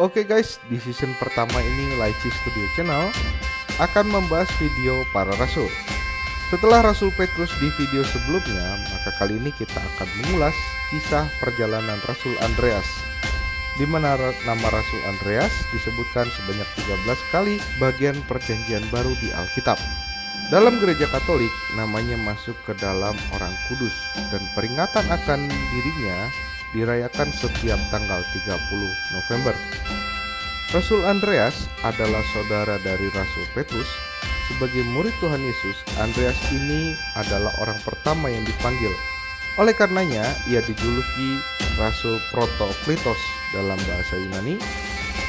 Oke guys, di season pertama ini Laici Studio Channel akan membahas video para rasul. Setelah Rasul Petrus di video sebelumnya, maka kali ini kita akan mengulas kisah perjalanan Rasul Andreas, di mana nama Rasul Andreas disebutkan sebanyak 13 kali bagian perjanjian baru di Alkitab. Dalam gereja Katolik, namanya masuk ke dalam orang kudus dan peringatan akan dirinya dirayakan setiap tanggal 30 November. Rasul Andreas adalah saudara dari Rasul Petrus. Sebagai murid Tuhan Yesus, Andreas ini adalah orang pertama yang dipanggil. Oleh karenanya, ia dijuluki Rasul Protokletos dalam bahasa Yunani.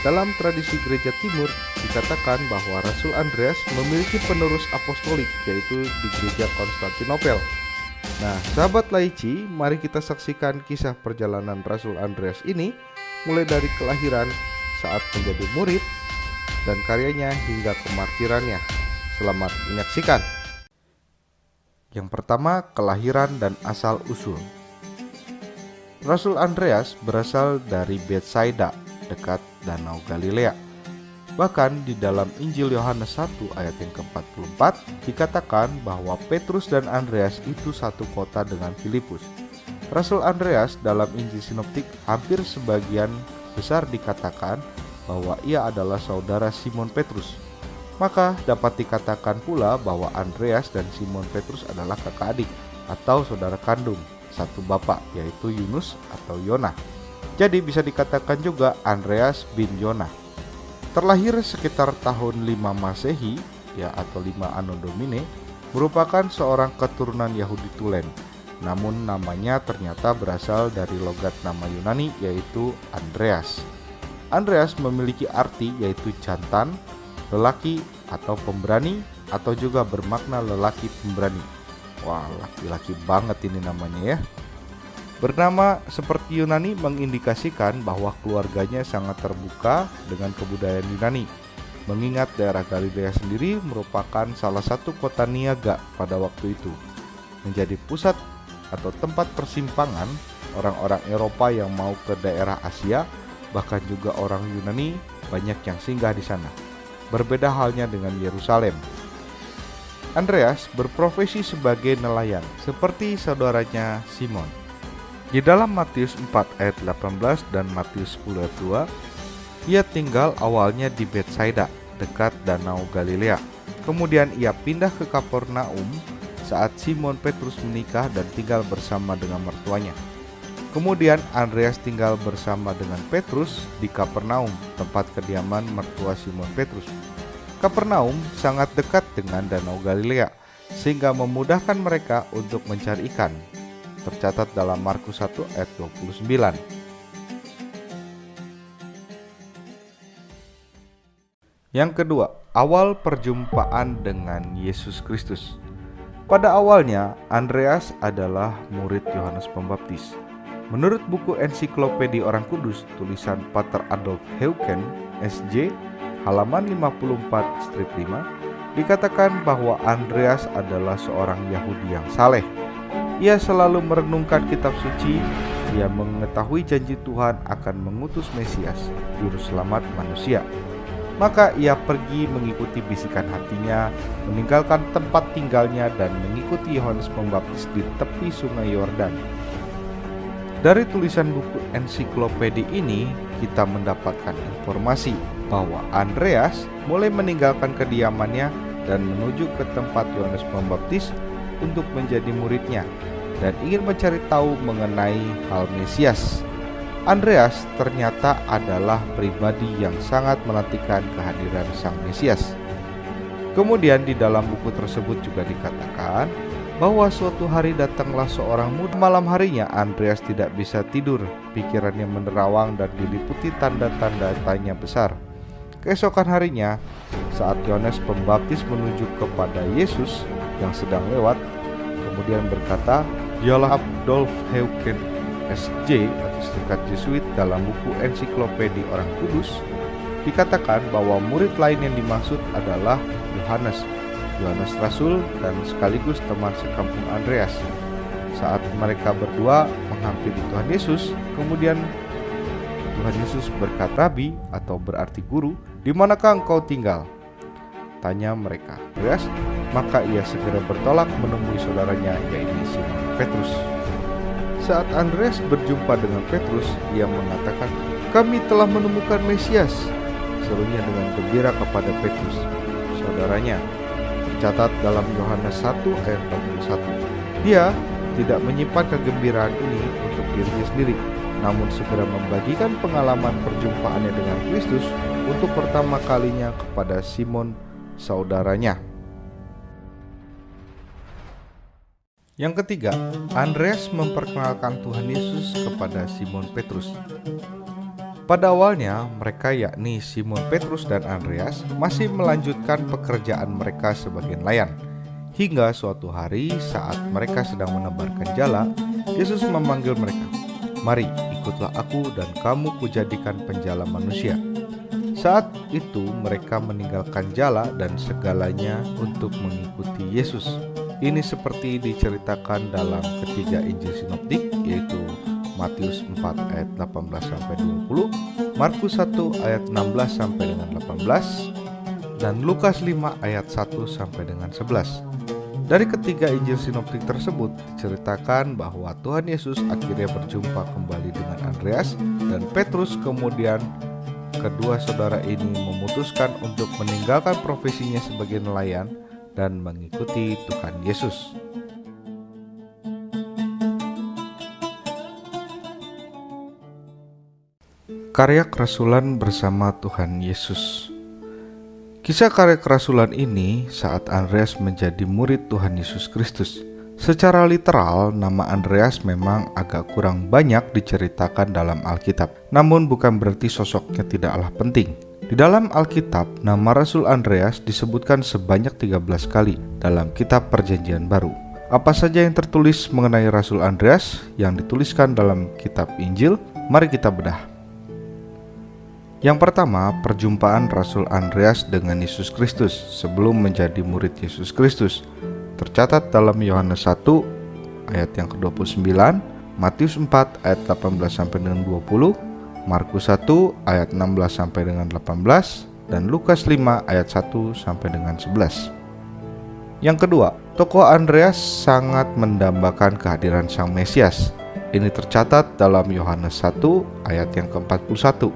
Dalam tradisi gereja timur, dikatakan bahwa Rasul Andreas memiliki penerus apostolik, yaitu di gereja Konstantinopel. Nah, sahabat Laici, mari kita saksikan kisah perjalanan Rasul Andreas ini, mulai dari kelahiran saat menjadi murid, dan karyanya hingga kemartirannya. Selamat menyaksikan. Yang pertama, kelahiran dan asal-usul. Rasul Andreas berasal dari Betsaida, dekat Danau Galilea. Bahkan di dalam Injil Yohanes 1 ayat yang ke-44 dikatakan bahwa Petrus dan Andreas itu satu kota dengan Filipus. Rasul Andreas dalam Injil Sinoptik hampir sebagian besar dikatakan bahwa ia adalah saudara Simon Petrus. Maka dapat dikatakan pula bahwa Andreas dan Simon Petrus adalah kakak adik atau saudara kandung satu bapak, yaitu Yunus atau Yona. Jadi bisa dikatakan juga Andreas bin Yona. Terlahir sekitar tahun 5 Masehi ya atau 5 Anno Domini, merupakan seorang keturunan Yahudi Tulen. Namun namanya ternyata berasal dari logat nama Yunani, yaitu Andreas. Andreas memiliki arti yaitu jantan, lelaki atau pemberani, atau juga bermakna lelaki pemberani. Wah, laki-laki banget ini namanya ya. Bernama seperti Yunani mengindikasikan bahwa keluarganya sangat terbuka dengan kebudayaan Yunani. Mengingat daerah Galilea sendiri merupakan salah satu kota niaga pada waktu itu, menjadi pusat atau tempat persimpangan orang-orang Eropa yang mau ke daerah Asia. Bahkan juga orang Yunani banyak yang singgah di sana. Berbeda halnya dengan Yerusalem. Andreas berprofesi sebagai nelayan, seperti saudaranya Simon. Di dalam Matius 4 ayat 18 dan Matius 10 ayat 2, ia tinggal awalnya di Betsaida, dekat Danau Galilea. Kemudian ia pindah ke Kapernaum saat Simon Petrus menikah dan tinggal bersama dengan mertuanya. Kemudian Andreas tinggal bersama dengan Petrus di Kapernaum, tempat kediaman mertua Simon Petrus. Kapernaum sangat dekat dengan Danau Galilea, sehingga memudahkan mereka untuk mencari ikan. Tercatat dalam Markus 1 ayat 29. Yang kedua, awal perjumpaan dengan Yesus Kristus. Pada awalnya, Andreas adalah murid Yohanes Pembaptis. Menurut buku Ensiklopedia Orang Kudus tulisan Pater Adolf Heuken, SJ, halaman 54-5, dikatakan bahwa Andreas adalah seorang Yahudi yang saleh. Ia selalu merenungkan kitab suci. Ia mengetahui janji Tuhan akan mengutus Mesias, juru selamat manusia. Maka ia pergi mengikuti bisikan hatinya, meninggalkan tempat tinggalnya dan mengikuti Yohanes Pembaptis di tepi sungai Yordan. Dari tulisan buku ensiklopedia ini, kita mendapatkan informasi bahwa Andreas mulai meninggalkan kediamannya dan menuju ke tempat Yohanes Pembaptis untuk menjadi muridnya dan ingin mencari tahu mengenai hal Mesias. Andreas ternyata adalah pribadi yang sangat menantikan kehadiran Sang Mesias. Kemudian di dalam buku tersebut juga dikatakan bahwa suatu hari datanglah seorang muda. Malam harinya Andreas tidak bisa tidur, pikirannya menerawang dan diliputi tanda-tanda tanya besar. Keesokan harinya, saat Yohanes Pembaptis menuju kepada Yesus yang sedang lewat, kemudian berkata, "Dialah Adolf Heuken, SJ atau Serikat Jesuit." Dalam buku Ensiklopedia Orang Kudus dikatakan bahwa murid lain yang dimaksud adalah Yohanes Rasul dan sekaligus teman sekampung Andreas. Saat mereka berdua menghampiri Tuhan Yesus, kemudian Tuhan Yesus berkata, "Rabi," atau berarti guru, "di manakah engkau tinggal?" Tanya mereka Andreas, maka ia segera bertolak menemui saudaranya, yaitu Simon Petrus. Saat Andreas berjumpa dengan Petrus, ia mengatakan, "Kami telah menemukan Mesias," serunya dengan gembira kepada Petrus, saudaranya. Tercatat dalam Yohanes 1 ayat 41. Dia tidak menyimpan kegembiraan ini untuk dirinya sendiri, namun segera membagikan pengalaman perjumpaannya dengan Kristus untuk pertama kalinya kepada Simon, saudaranya. Yang ketiga, Andreas memperkenalkan Tuhan Yesus kepada Simon Petrus. Pada awalnya, mereka yakni Simon Petrus dan Andreas masih melanjutkan pekerjaan mereka sebagai nelayan. Hingga suatu hari saat mereka sedang menebarkan jala, Yesus memanggil mereka, "Mari, ikutlah aku dan kamu kujadikan penjala manusia." Saat itu mereka meninggalkan jala dan segalanya untuk mengikuti Yesus. Ini seperti diceritakan dalam ketiga Injil Sinoptik, yaitu Matius 4 ayat 18-20, Markus 1 ayat 16-18, dan Lukas 5 ayat 1-11. Dari ketiga Injil Sinoptik tersebut diceritakan bahwa Tuhan Yesus akhirnya berjumpa kembali dengan Andreas dan Petrus. Kemudian kedua saudara ini memutuskan untuk meninggalkan profesinya sebagai nelayan dan mengikuti Tuhan Yesus. Karya kerasulan bersama Tuhan Yesus. Kisah karya kerasulan ini saat Andreas menjadi murid Tuhan Yesus Kristus. Secara literal, nama Andreas memang agak kurang banyak diceritakan dalam Alkitab. Namun bukan berarti sosoknya tidaklah penting. Di dalam Alkitab, nama Rasul Andreas disebutkan sebanyak 13 kali dalam kitab Perjanjian Baru. Apa saja yang tertulis mengenai Rasul Andreas yang dituliskan dalam kitab Injil? Mari kita bedah. Yang pertama, perjumpaan Rasul Andreas dengan Yesus Kristus sebelum menjadi murid Yesus Kristus. Tercatat dalam Yohanes 1 ayat yang ke-29, Matius 4 ayat 18-20, Markus 1 ayat 16-18, dan Lukas 5 ayat 1-11. Yang kedua, tokoh Andreas sangat mendambakan kehadiran Sang Mesias. Ini tercatat dalam Yohanes 1 ayat yang ke-41.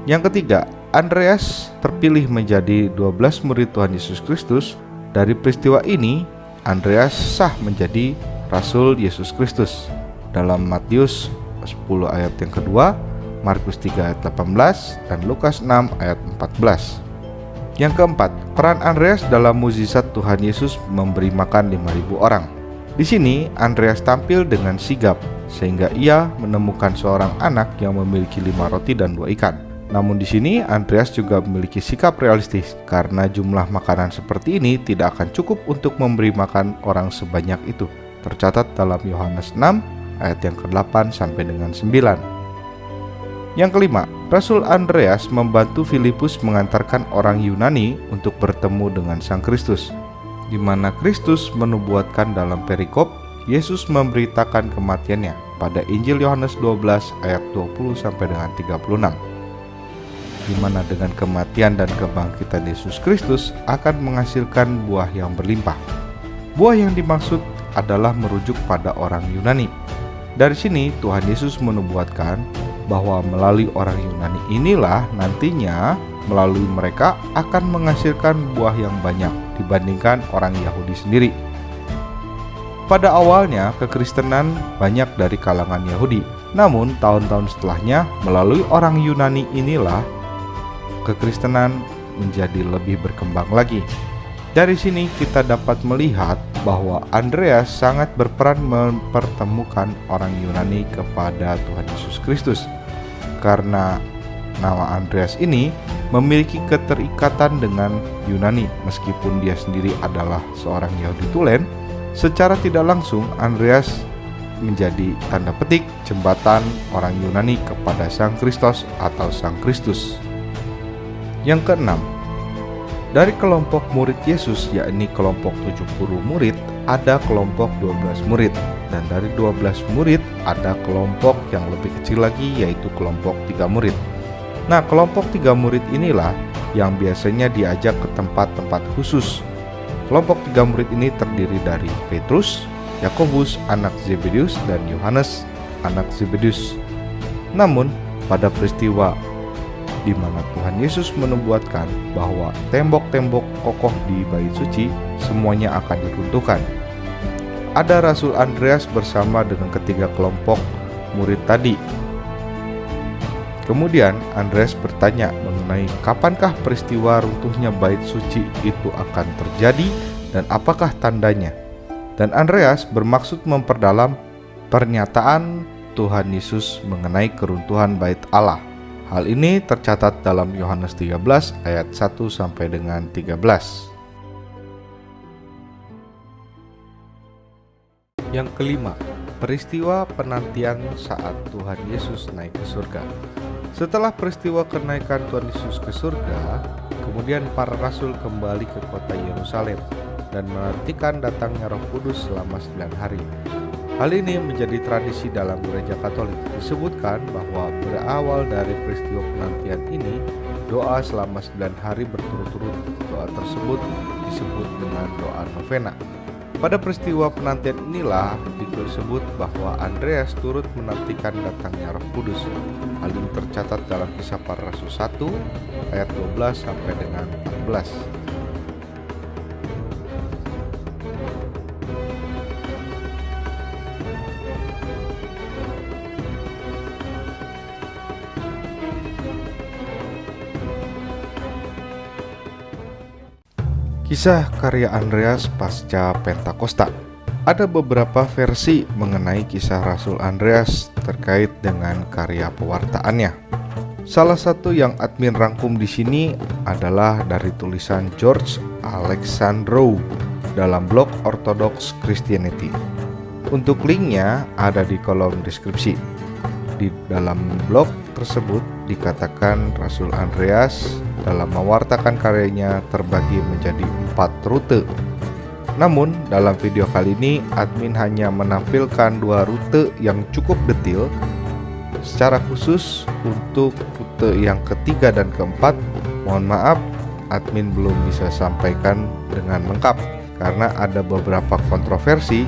Yang ketiga, Andreas terpilih menjadi 12 murid Tuhan Yesus Kristus. Dari peristiwa ini, Andreas sah menjadi Rasul Yesus Kristus. Dalam Matius 10 ayat yang kedua, Markus 3 ayat 18, dan Lukas 6 ayat 14. Yang keempat, peran Andreas dalam mukjizat Tuhan Yesus memberi makan 5.000 orang. Di sini, Andreas tampil dengan sigap, sehingga ia menemukan seorang anak yang memiliki 5 roti dan 2 ikan. Namun di sini Andreas juga memiliki sikap realistis karena jumlah makanan seperti ini tidak akan cukup untuk memberi makan orang sebanyak itu. Tercatat dalam Yohanes 6 ayat yang ke-8 sampai dengan 9. Yang kelima, Rasul Andreas membantu Filipus mengantarkan orang Yunani untuk bertemu dengan Sang Kristus, di mana Kristus menubuatkan dalam perikop Yesus memberitakan kematiannya pada Injil Yohanes 12 ayat 20 sampai dengan 36. Di mana dengan kematian dan kebangkitan Yesus Kristus akan menghasilkan buah yang berlimpah. Buah yang dimaksud adalah merujuk pada orang Yunani. Dari sini Tuhan Yesus menubuatkan bahwa melalui orang Yunani inilah nantinya melalui mereka akan menghasilkan buah yang banyak dibandingkan orang Yahudi sendiri. Pada awalnya kekristenan banyak dari kalangan Yahudi, namun tahun-tahun setelahnya melalui orang Yunani inilah kekristenan menjadi lebih berkembang lagi. Dari sini kita dapat melihat bahwa Andreas sangat berperan mempertemukan orang Yunani kepada Tuhan Yesus Kristus. Karena nama Andreas ini memiliki keterikatan dengan Yunani, meskipun dia sendiri adalah seorang Yahudi tulen, secara tidak langsung Andreas menjadi tanda petik jembatan orang Yunani kepada Sang Kristus atau Sang Kristus. Yang keenam, Dari kelompok murid Yesus, yakni kelompok 70 murid, ada kelompok 12 murid. Dan dari 12 murid, ada kelompok yang lebih kecil lagi, yaitu kelompok 3 murid. Nah, kelompok 3 murid inilah yang biasanya diajak ke tempat-tempat khusus. Kelompok 3 murid ini terdiri dari Petrus, Yakobus anak Zebedius, dan Yohanes anak Zebedius. Namun, pada peristiwa di mana Tuhan Yesus menubuatkan bahwa tembok-tembok kokoh di bait suci semuanya akan diruntuhkan, ada Rasul Andreas bersama dengan ketiga kelompok murid tadi. Kemudian Andreas bertanya mengenai kapankah peristiwa runtuhnya bait suci itu akan terjadi dan apakah tandanya. Dan Andreas bermaksud memperdalam pernyataan Tuhan Yesus mengenai keruntuhan bait Allah. Hal ini tercatat dalam Yohanes 13 ayat 1 sampai dengan 13. Yang kelima, peristiwa penantian saat Tuhan Yesus naik ke surga. Setelah peristiwa kenaikan Tuhan Yesus ke surga, kemudian para rasul kembali ke kota Yerusalem dan menantikan datangnya Roh Kudus selama 9 hari. Hal ini menjadi tradisi dalam gereja Katolik. Disebutkan bahwa berawal dari peristiwa penantian ini, doa selama 9 hari berturut-turut. Doa tersebut disebut dengan doa novena. Pada peristiwa penantian inilah disebut bahwa Andreas turut menantikan datangnya Roh Kudus. Hal ini tercatat dalam Kisah Para Rasul 1 ayat 12 sampai dengan 14. Kisah karya Andreas pasca Pentakosta. Ada beberapa versi mengenai kisah Rasul Andreas terkait dengan karya pewartaannya. Salah satu yang admin rangkum di sini adalah dari tulisan George Alexandrou dalam blog Orthodox Christianity. Untuk linknya ada di kolom deskripsi. Di dalam blog tersebut dikatakan Rasul Andreas dalam mewartakan karyanya terbagi menjadi 4 rute. Namun dalam video kali ini admin hanya menampilkan 2 rute yang cukup detail. Secara khusus untuk rute yang ketiga dan keempat, mohon maaf admin belum bisa sampaikan dengan lengkap karena ada beberapa kontroversi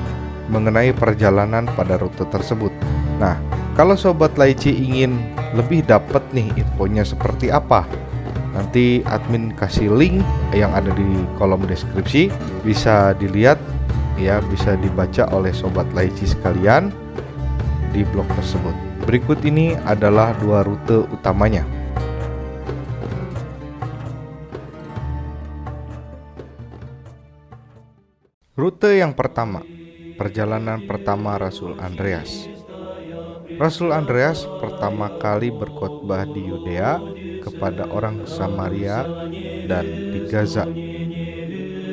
mengenai perjalanan pada rute tersebut. Nah, kalau Sobat Laici ingin lebih dapat nih infonya seperti apa, nanti admin kasih link yang ada di kolom deskripsi, bisa dilihat ya, bisa dibaca oleh Sobat Laici sekalian di blog tersebut. Berikut ini adalah 2 rute utamanya. Rute yang pertama, perjalanan pertama Rasul Andreas. Rasul Andreas pertama kali berkhotbah di Yudea kepada orang Samaria dan di Gaza,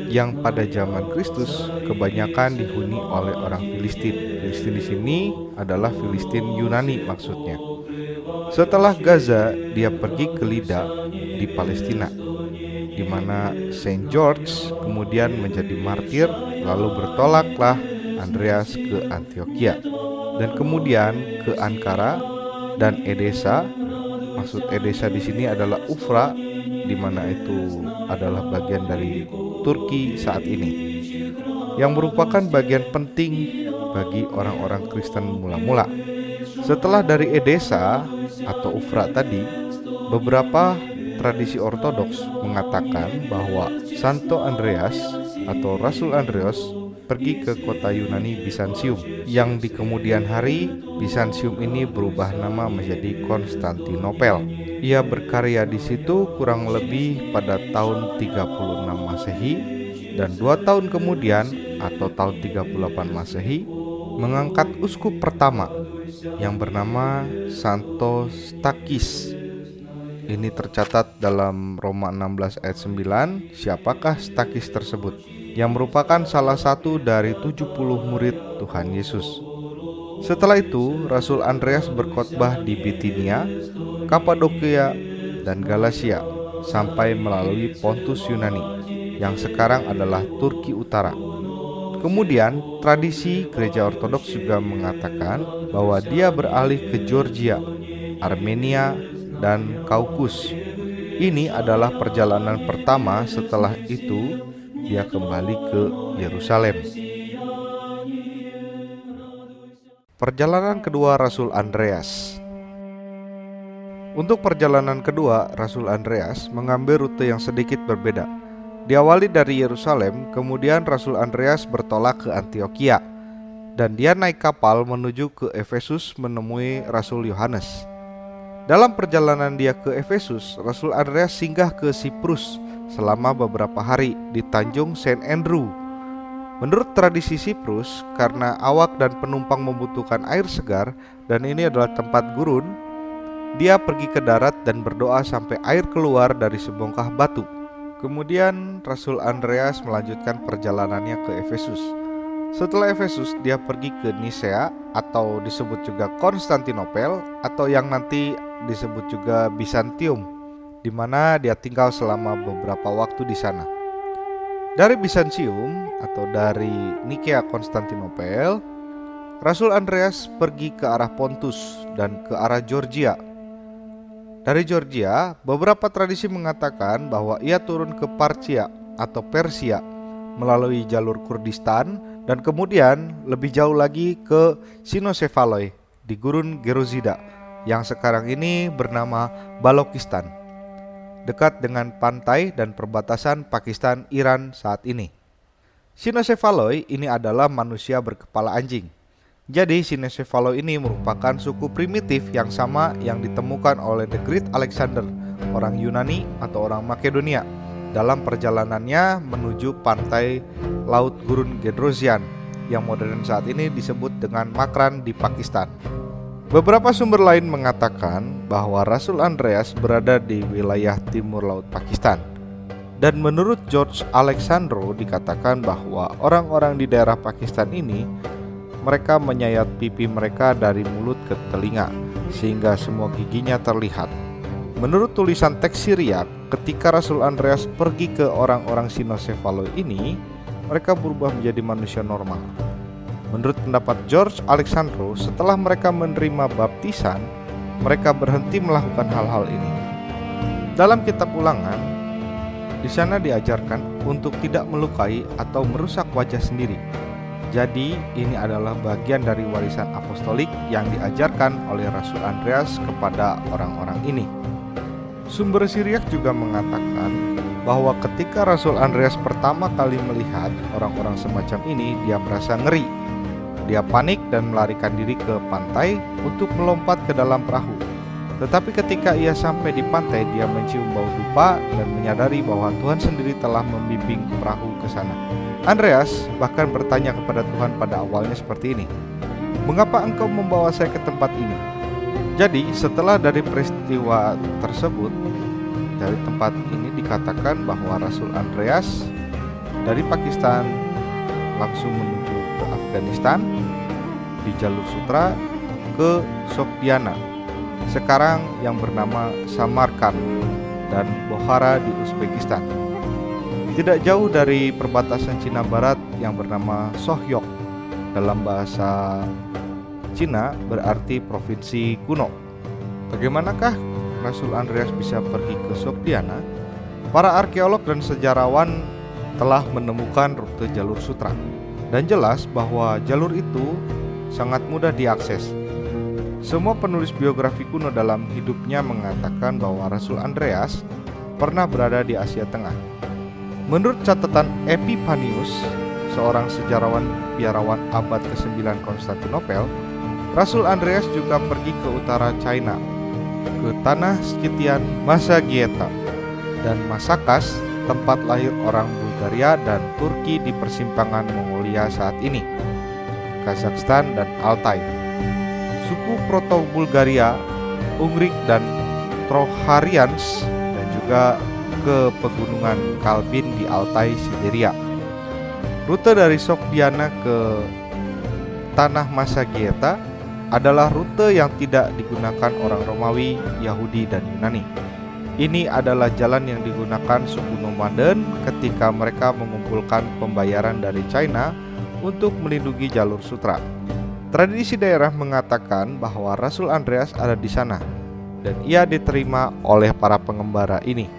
yang pada zaman Kristus kebanyakan dihuni oleh orang Filistin. Filistin di sini adalah Filistin Yunani maksudnya. Setelah Gaza, dia pergi ke Lida di Palestina, di mana Saint George kemudian menjadi martir. Lalu bertolaklah Andreas ke Antioquia dan kemudian ke Ankara dan Edessa. Maksud Edessa di sini adalah Ufra, di mana itu adalah bagian dari Turki saat ini, yang merupakan bagian penting bagi orang-orang Kristen mula-mula. Setelah dari Edessa atau Ufra tadi, beberapa tradisi Ortodoks mengatakan bahwa Santo Andreas atau Rasul Andreas pergi ke kota Yunani Bizantium, yang di kemudian hari Bizantium ini berubah nama menjadi Konstantinopel. Ia berkarya di situ kurang lebih pada tahun 36 Masehi, dan 2 tahun kemudian atau tahun 38 Masehi mengangkat uskup pertama yang bernama Santo Stakis. Ini tercatat dalam Roma 16 ayat 9. Siapakah Stakis tersebut? Yang merupakan salah satu dari 70 murid Tuhan Yesus. Setelah itu, Rasul Andreas berkhotbah di Bitinia, Kapadokia, dan Galatia, sampai melalui Pontus Yunani, yang sekarang adalah Turki Utara. Kemudian, tradisi Gereja Ortodoks juga mengatakan bahwa dia beralih ke Georgia, Armenia, dan Kaukus. Ini adalah perjalanan pertama. Setelah itu, dia kembali ke Yerusalem. Perjalanan kedua Rasul Andreas. Untuk perjalanan kedua, Rasul Andreas mengambil rute yang sedikit berbeda. Diawali dari Yerusalem, kemudian Rasul Andreas bertolak ke Antioquia, dan dia naik kapal menuju ke Efesus menemui Rasul Yohanes. Dalam perjalanan dia ke Efesus, Rasul Andreas singgah ke Siprus selama beberapa hari di Tanjung Saint Andrew. Menurut tradisi Siprus, karena awak dan penumpang membutuhkan air segar dan ini adalah tempat gurun, dia pergi ke darat dan berdoa sampai air keluar dari sebongkah batu. Kemudian Rasul Andreas melanjutkan perjalanannya ke Efesus. Setelah Efesus, dia pergi ke Nisea atau disebut juga Konstantinopel atau yang nanti disebut juga Bizantium, di mana dia tinggal selama beberapa waktu di sana. Dari Bizantium atau dari Nikea Konstantinopel, Rasul Andreas pergi ke arah Pontus dan ke arah Georgia. Dari Georgia, beberapa tradisi mengatakan bahwa ia turun ke Parthia atau Persia melalui jalur Kurdistan dan kemudian lebih jauh lagi ke Sinosephaloi di gurun Gerozida yang sekarang ini bernama Balochistan, dekat dengan pantai dan perbatasan Pakistan Iran saat ini. Sinosephaloi ini adalah manusia berkepala anjing. Jadi Sinosephaloi ini merupakan suku primitif yang sama yang ditemukan oleh The Great Alexander, orang Yunani atau orang Makedonia, dalam perjalanannya menuju pantai Laut Gurun Gedrosian yang modern saat ini disebut dengan Makran di Pakistan. Beberapa sumber lain mengatakan bahwa Rasul Andreas berada di wilayah timur laut Pakistan. Dan menurut George Alexandro dikatakan bahwa orang-orang di daerah Pakistan ini mereka menyayat pipi mereka dari mulut ke telinga sehingga semua giginya terlihat. Menurut tulisan teks Syriak, ketika Rasul Andreas pergi ke orang-orang Sinosephaloi ini, mereka berubah menjadi manusia normal. Menurut pendapat George Alexandro, setelah mereka menerima baptisan, mereka berhenti melakukan hal-hal ini. Dalam kitab Ulangan, di sana diajarkan untuk tidak melukai atau merusak wajah sendiri. Jadi ini adalah bagian dari warisan apostolik yang diajarkan oleh Rasul Andreas kepada orang-orang ini. Sumber Syriak juga mengatakan bahwa ketika Rasul Andreas pertama kali melihat orang-orang semacam ini, dia merasa ngeri. Dia panik dan melarikan diri ke pantai untuk melompat ke dalam perahu. Tetapi ketika ia sampai di pantai, dia mencium bau dupa dan menyadari bahwa Tuhan sendiri telah membimbing perahu ke sana. Andreas bahkan bertanya kepada Tuhan pada awalnya seperti ini, "Mengapa engkau membawa saya ke tempat ini?" Jadi setelah dari peristiwa tersebut, dari tempat ini dikatakan bahwa Rasul Andreas dari Pakistan langsung menuju ke Afghanistan di jalur sutra ke Sogdiana, sekarang yang bernama Samarkand, dan Bokhara di Uzbekistan. Tidak jauh dari perbatasan Cina Barat yang bernama Sohyok, dalam bahasa Cina berarti provinsi kuno. Bagaimanakah Rasul Andreas bisa pergi ke Sogdiana? Para arkeolog dan sejarawan telah menemukan rute jalur sutra, dan jelas bahwa jalur itu sangat mudah diakses. Semua penulis biografi kuno dalam hidupnya mengatakan bahwa Rasul Andreas pernah berada di Asia Tengah. Menurut catatan Epiphanius, seorang sejarawan biarawan abad ke-9 Konstantinopel, Rasul Andreas juga pergi ke utara China, ke tanah Skythian Massagieta dan Masakas, tempat lahir orang Bulgaria dan Turki di persimpangan Mongolia saat ini, Kazakhstan dan Altai. Suku Proto-Bulgaria, Ungrik dan Troharians, dan juga ke pegunungan Kalbin di Altai, Siberia. Rute dari Sogdiana ke tanah Massagieta adalah rute yang tidak digunakan orang Romawi, Yahudi, dan Yunani. Ini adalah jalan yang digunakan suku nomaden ketika mereka mengumpulkan pembayaran dari China untuk melindungi jalur sutra. Tradisi daerah mengatakan bahwa Rasul Andreas ada di sana dan ia diterima oleh para pengembara ini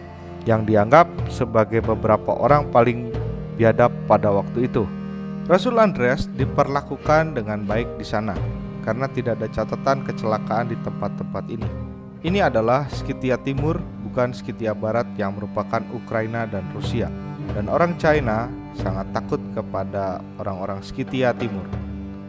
yang dianggap sebagai beberapa orang paling biadab pada waktu itu. Rasul Andreas diperlakukan dengan baik di sana karena tidak ada catatan kecelakaan di tempat-tempat ini. Ini adalah Skythia Timur, bukan Skythia Barat yang merupakan Ukraina dan Rusia. Dan orang China sangat takut kepada orang-orang Skythia Timur.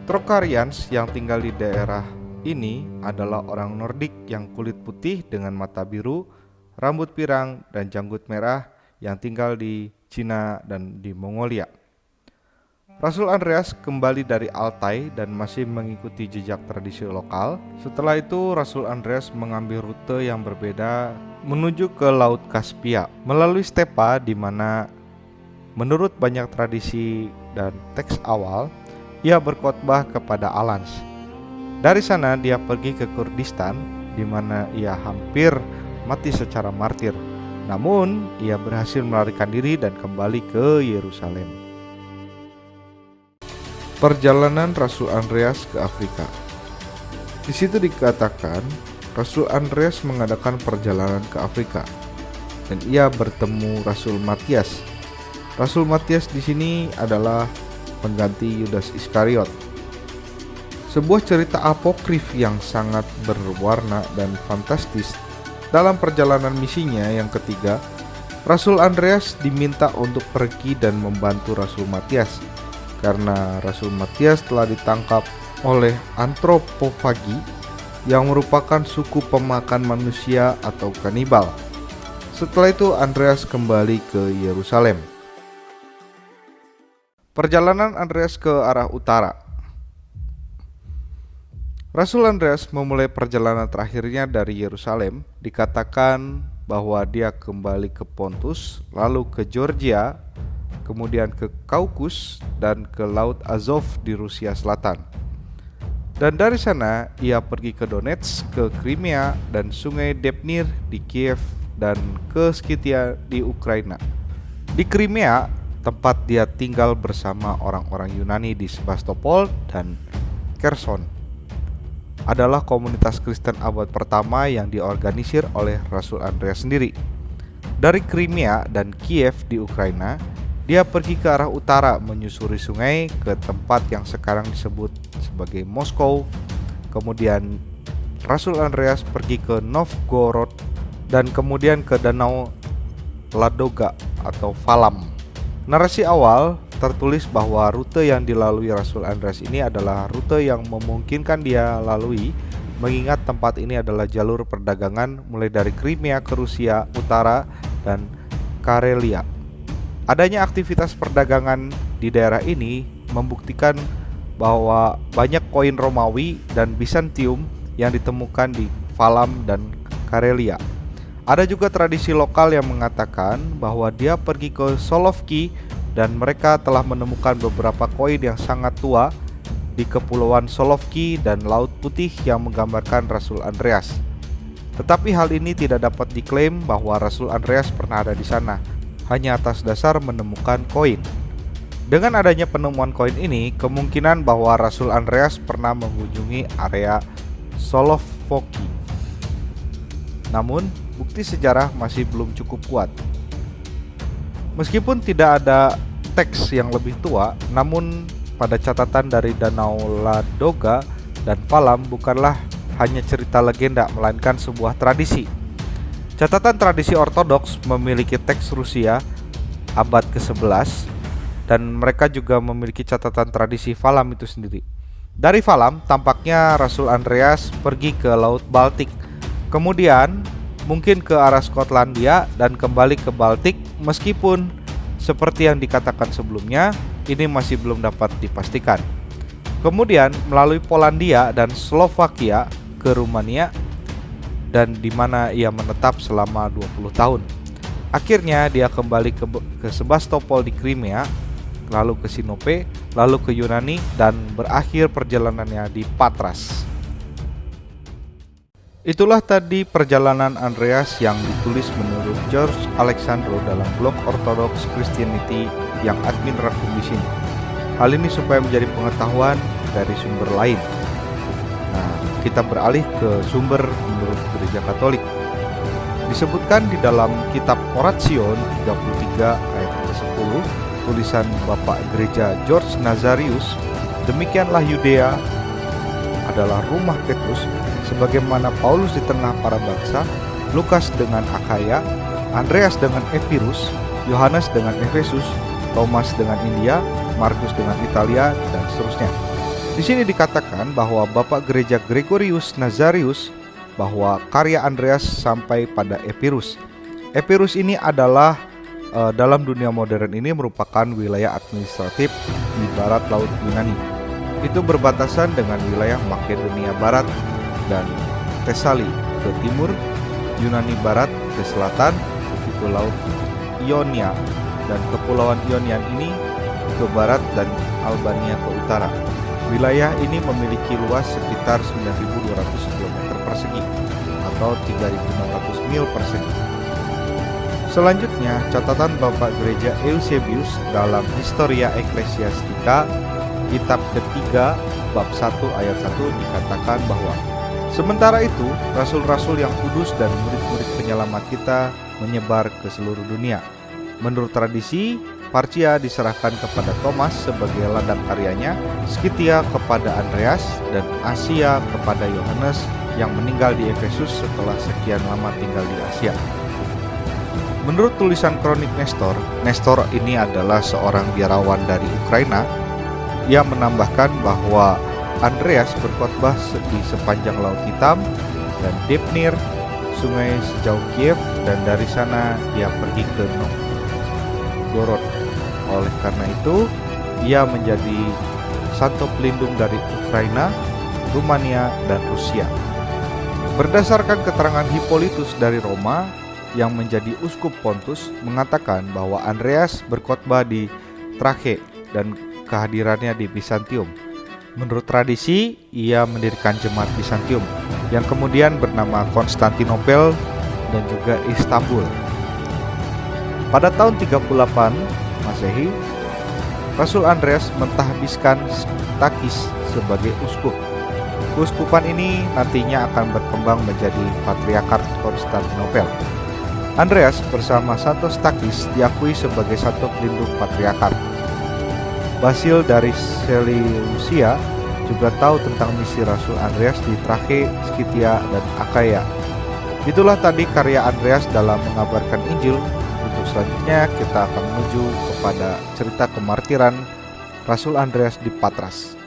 Trokarians yang tinggal di daerah ini adalah orang Nordik yang kulit putih dengan mata biru, rambut pirang dan janggut merah yang tinggal di Cina dan di Mongolia. Rasul Andreas kembali dari Altai dan masih mengikuti jejak tradisi lokal. Setelah itu Rasul Andreas mengambil rute yang berbeda menuju ke Laut Kaspia melalui stepa, di mana menurut banyak tradisi dan teks awal ia berkhotbah kepada Alans. Dari sana dia pergi ke Kurdistan, di mana ia hampir mati secara martir. Namun ia berhasil melarikan diri dan kembali ke Yerusalem. Perjalanan Rasul Andreas ke Afrika. Di situ dikatakan Rasul Andreas mengadakan perjalanan ke Afrika dan ia bertemu Rasul Matias. Rasul Matias di sini adalah pengganti Yudas Iskariot. Sebuah cerita apokrif yang sangat berwarna dan fantastis. Dalam perjalanan misinya yang ketiga, Rasul Andreas diminta untuk pergi dan membantu Rasul Matias karena Rasul Matias telah ditangkap oleh antropofagi yang merupakan suku pemakan manusia atau kanibal. Setelah itu Andreas kembali ke Yerusalem. Perjalanan Andreas ke arah utara. Rasul Andreas memulai perjalanan terakhirnya dari Yerusalem. Dikatakan bahwa dia kembali ke Pontus, lalu ke Georgia, kemudian ke Kaukus dan ke Laut Azov di Rusia Selatan. Dan dari sana ia pergi ke Donetsk, ke Crimea dan Sungai Dnepr di Kiev dan ke Skythia di Ukraina. Di Crimea, tempat dia tinggal bersama orang-orang Yunani di Sebastopol dan Kherson, adalah komunitas Kristen abad pertama yang diorganisir oleh Rasul Andreas sendiri. Dari Crimea dan Kiev di Ukraina, dia pergi ke arah utara menyusuri sungai ke tempat yang sekarang disebut sebagai Moskow. Kemudian Rasul Andreas pergi ke Novgorod dan kemudian ke Danau Ladoga atau Falam. Narasi awal tertulis bahwa rute yang dilalui Rasul Andreas ini adalah rute yang memungkinkan dia lalui, mengingat tempat ini adalah jalur perdagangan mulai dari Crimea ke Rusia Utara dan Karelia. Adanya aktivitas perdagangan di daerah ini membuktikan bahwa banyak koin Romawi dan Bizantium yang ditemukan di Falam dan Karelia. Ada juga tradisi lokal yang mengatakan bahwa dia pergi ke Solovki dan mereka telah menemukan beberapa koin yang sangat tua di Kepulauan Solovki dan Laut Putih yang menggambarkan Rasul Andreas. Tetapi hal ini tidak dapat diklaim bahwa Rasul Andreas pernah ada di sana, hanya atas dasar menemukan koin. Dengan adanya penemuan koin ini, kemungkinan bahwa Rasul Andreas pernah mengunjungi area Solovki. Namun, bukti sejarah masih belum cukup kuat. Meskipun tidak ada teks yang lebih tua, namun pada catatan dari Danau Ladoga dan Falam bukanlah hanya cerita legenda, melainkan sebuah tradisi. Catatan tradisi ortodoks memiliki teks Rusia abad ke-11 dan mereka juga memiliki catatan tradisi Falam itu sendiri. Dari Falam tampaknya Rasul Andreas pergi ke Laut Baltik, kemudian mungkin ke arah Skotlandia dan kembali ke Baltik, meskipun seperti yang dikatakan sebelumnya ini masih belum dapat dipastikan. Kemudian melalui Polandia dan Slovakia ke Rumania, dan di mana ia menetap selama 20 tahun. Akhirnya dia kembali ke Sebastopol di Crimea, lalu ke Sinope, lalu ke Yunani, dan berakhir perjalanannya di Patras. Itulah tadi perjalanan Andreas yang ditulis menurut George Alexandro dalam blog Orthodox Christianity yang admin rangkum di sini. Hal ini supaya menjadi pengetahuan dari sumber lain. Nah, kita beralih ke sumber menurut Gereja Katolik. Disebutkan di dalam kitab Oration 33 ayat ke-10, tulisan Bapak Gereja George Nazarius, demikianlah Yudea adalah rumah Petrus, sebagaimana Paulus di tengah para bangsa, Lukas dengan Akhaya, Andreas dengan Epirus, Yohanes dengan Efesus, Thomas dengan India, Markus dengan Italia, dan seterusnya. Di sini dikatakan bahwa Bapak Gereja Gregorius Nazarius bahwa karya Andreas sampai pada Epirus. Epirus ini adalah dalam dunia modern ini merupakan wilayah administratif di barat laut Yunani. Itu berbatasan dengan wilayah Makedonia Barat dan Tesali ke timur, Yunani Barat ke selatan, itu laut Ionia, dan kepulauan Ionian ini ke barat dan Albania ke utara. Wilayah ini memiliki luas sekitar 9.200 km persegi atau 3.600 mil persegi. Selanjutnya, catatan Bapak Gereja Eusebius dalam Historia Ecclesiastica, kitab ketiga, bab 1 ayat 1 dikatakan bahwa sementara itu, rasul-rasul yang kudus dan murid-murid penyelamat kita menyebar ke seluruh dunia. Menurut tradisi, Partia diserahkan kepada Thomas sebagai ladang karyanya, Skythia kepada Andreas, dan Asia kepada Yohanes yang meninggal di Efesus setelah sekian lama tinggal di Asia. Menurut tulisan kronik Nestor, Nestor ini adalah seorang biarawan dari Ukraina. Ia menambahkan bahwa Andreas berkhotbah di sepanjang Laut Hitam dan Dnepr, sungai sejauh Kiev, dan dari sana dia pergi ke Novgorod. Oleh karena itu, ia menjadi santo pelindung dari Ukraina, Rumania, dan Rusia. Berdasarkan keterangan Hippolytus dari Roma yang menjadi uskup Pontus mengatakan bahwa Andreas berkhotbah di Trache dan kehadirannya di Bizantium. Menurut tradisi, ia mendirikan jemaat Bizantium yang kemudian bernama Konstantinopel dan juga Istanbul. Pada tahun 38 Masehi, Rasul Andreas mentahbiskan Takis sebagai uskup. Keuskupan ini nantinya akan berkembang menjadi Patriarkat Konstantinopel. Andreas bersama Santo Takis diakui sebagai santo pelindung patriarkat. Basil dari Seleucia juga tahu tentang misi Rasul Andreas di Trache, Skythia, dan Achaia. Itulah tadi karya Andreas dalam mengabarkan Injil. Untuk selanjutnya kita akan menuju kepada cerita kemartiran Rasul Andreas di Patras.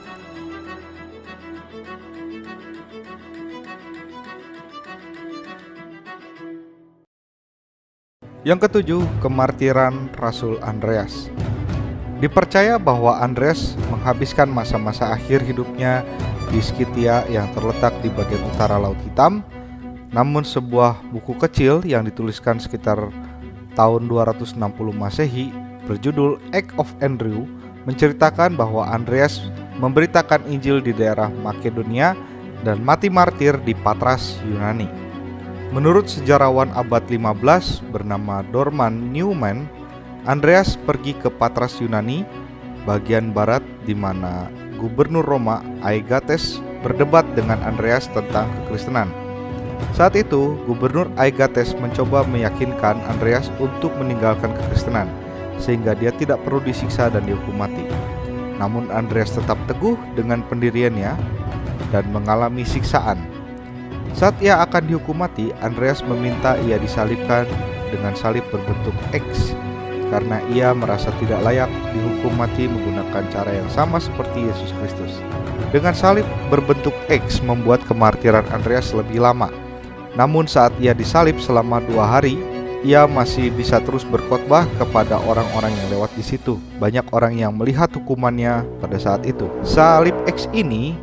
Yang ketujuh, kemartiran Rasul Andreas. Dipercaya bahwa Andreas menghabiskan masa-masa akhir hidupnya di Skythia yang terletak di bagian utara Laut Hitam. Namun sebuah buku kecil yang dituliskan sekitar tahun 260 Masehi berjudul Act of Andrew menceritakan bahwa Andreas memberitakan Injil di daerah Makedonia dan mati martir di Patras, Yunani. Menurut sejarawan abad 15 bernama Dorman Newman, Andreas pergi ke Patras, Yunani, bagian barat di mana Gubernur Roma Aegates berdebat dengan Andreas tentang kekristenan. Saat itu, Gubernur Aegates mencoba meyakinkan Andreas untuk meninggalkan kekristenan, sehingga dia tidak perlu disiksa dan dihukum mati. Namun Andreas tetap teguh dengan pendiriannya dan mengalami siksaan. Saat ia akan dihukum mati, Andreas meminta ia disalibkan dengan salib berbentuk X, karena ia merasa tidak layak dihukum mati menggunakan cara yang sama seperti Yesus Kristus. Dengan salib berbentuk X membuat kemartiran Andreas lebih lama. Namun saat ia disalib selama 2 hari, ia masih bisa terus berkhotbah kepada orang-orang yang lewat di situ. Banyak orang yang melihat hukumannya pada saat itu. Salib X ini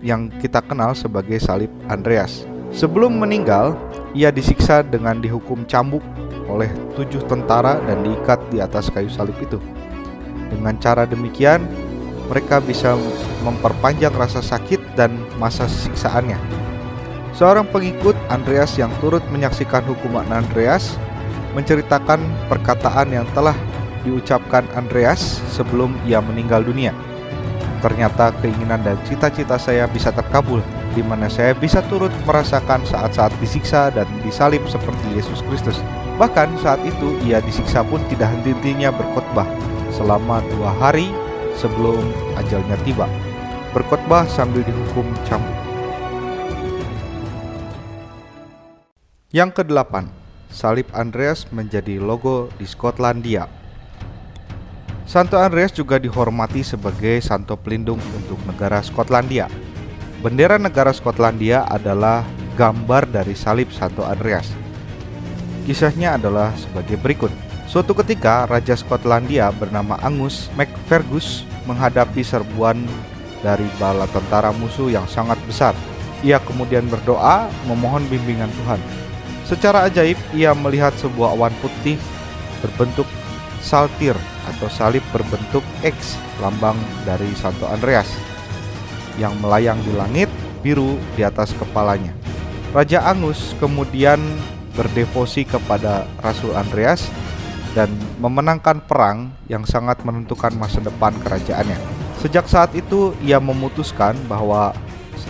yang kita kenal sebagai salib Andreas. Sebelum meninggal, ia disiksa dengan dihukum cambuk oleh 7 tentara dan diikat di atas kayu salib itu. Dengan cara demikian, mereka bisa memperpanjang rasa sakit dan masa siksaannya. Seorang pengikut Andreas yang turut menyaksikan hukuman Andreas menceritakan perkataan yang telah diucapkan Andreas sebelum ia meninggal dunia. Ternyata keinginan dan cita-cita saya bisa terkabul, di mana saya bisa turut merasakan saat-saat disiksa dan disalib seperti Yesus Kristus. Bahkan saat itu ia disiksa pun tidak henti-hentinya berkhotbah selama 2 hari sebelum ajalnya tiba. Berkhotbah sambil dihukum cambuk. Yang ke-8, salib Andreas menjadi logo di Skotlandia. Santo Andreas juga dihormati sebagai santo pelindung untuk negara Skotlandia. Bendera negara Skotlandia adalah gambar dari salib Santo Andreas. Kisahnya adalah sebagai berikut. Suatu ketika, Raja Skotlandia bernama Angus MacFergus menghadapi serbuan dari bala tentara musuh yang sangat besar. Ia kemudian berdoa memohon bimbingan Tuhan. Secara ajaib, ia melihat sebuah awan putih berbentuk saltir atau salib berbentuk X, lambang dari Santo Andreas, yang melayang di langit biru di atas kepalanya. Raja Angus kemudian berdevosi kepada Rasul Andreas dan memenangkan perang yang sangat menentukan masa depan kerajaannya. Sejak saat itu ia memutuskan bahwa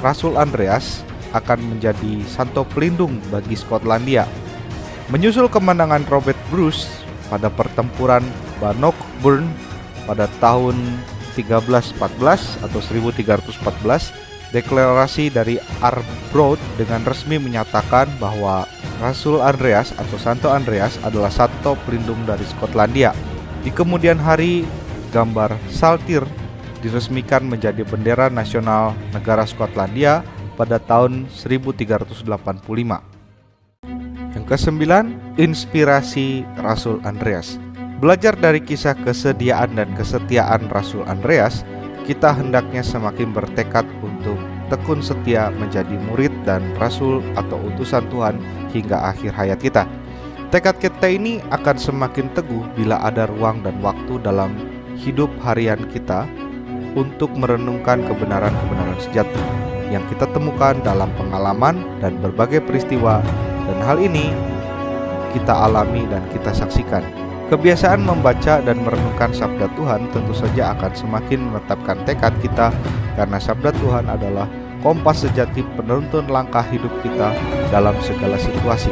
Rasul Andreas akan menjadi santo pelindung bagi Skotlandia. Menyusul kemenangan Robert Bruce pada pertempuran Bannockburn pada tahun 1314 atau 1314, deklarasi dari Arbroath dengan resmi menyatakan bahwa Rasul Andreas atau Santo Andreas adalah santo pelindung dari Skotlandia. Di kemudian hari, gambar saltir diresmikan menjadi bendera nasional negara Skotlandia pada tahun 1385. Yang ke-9, inspirasi Rasul Andreas. Belajar dari kisah kesediaan dan kesetiaan Rasul Andreas, kita hendaknya semakin bertekad untuk tekun setia menjadi murid dan rasul atau utusan Tuhan hingga akhir hayat kita. Tekad kita ini akan semakin teguh bila ada ruang dan waktu dalam hidup harian kita untuk merenungkan kebenaran-kebenaran sejati yang kita temukan dalam pengalaman dan berbagai peristiwa, dan hal ini kita alami dan kita saksikan. Kebiasaan membaca dan merenungkan sabda Tuhan tentu saja akan semakin menetapkan tekad kita, karena sabda Tuhan adalah kompas sejati penuntun langkah hidup kita dalam segala situasi.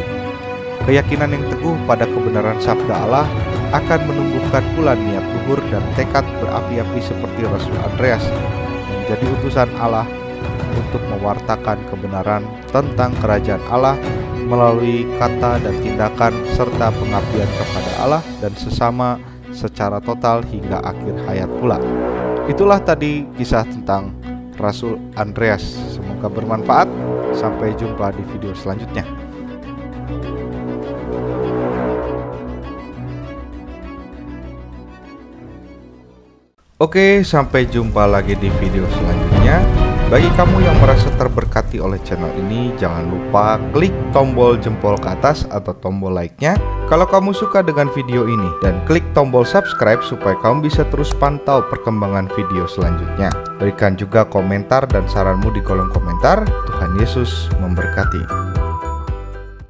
Keyakinan yang teguh pada kebenaran sabda Allah akan menumbuhkan pula niat luhur dan tekad berapi-api seperti Rasul Andreas menjadi utusan Allah untuk mewartakan kebenaran tentang kerajaan Allah melalui kata dan tindakan serta pengabdian kepada Allah dan sesama secara total hingga akhir hayat pula. Itulah tadi kisah tentang Rasul Andreas. Semoga bermanfaat. Sampai jumpa di video selanjutnya. Oke, sampai jumpa lagi di video selanjutnya. Bagi kamu yang merasa terberkati oleh channel ini, jangan lupa klik tombol jempol ke atas atau tombol like-nya kalau kamu suka dengan video ini, dan klik tombol subscribe supaya kamu bisa terus pantau perkembangan video selanjutnya. Berikan juga komentar dan saranmu di kolom komentar. Tuhan Yesus memberkati.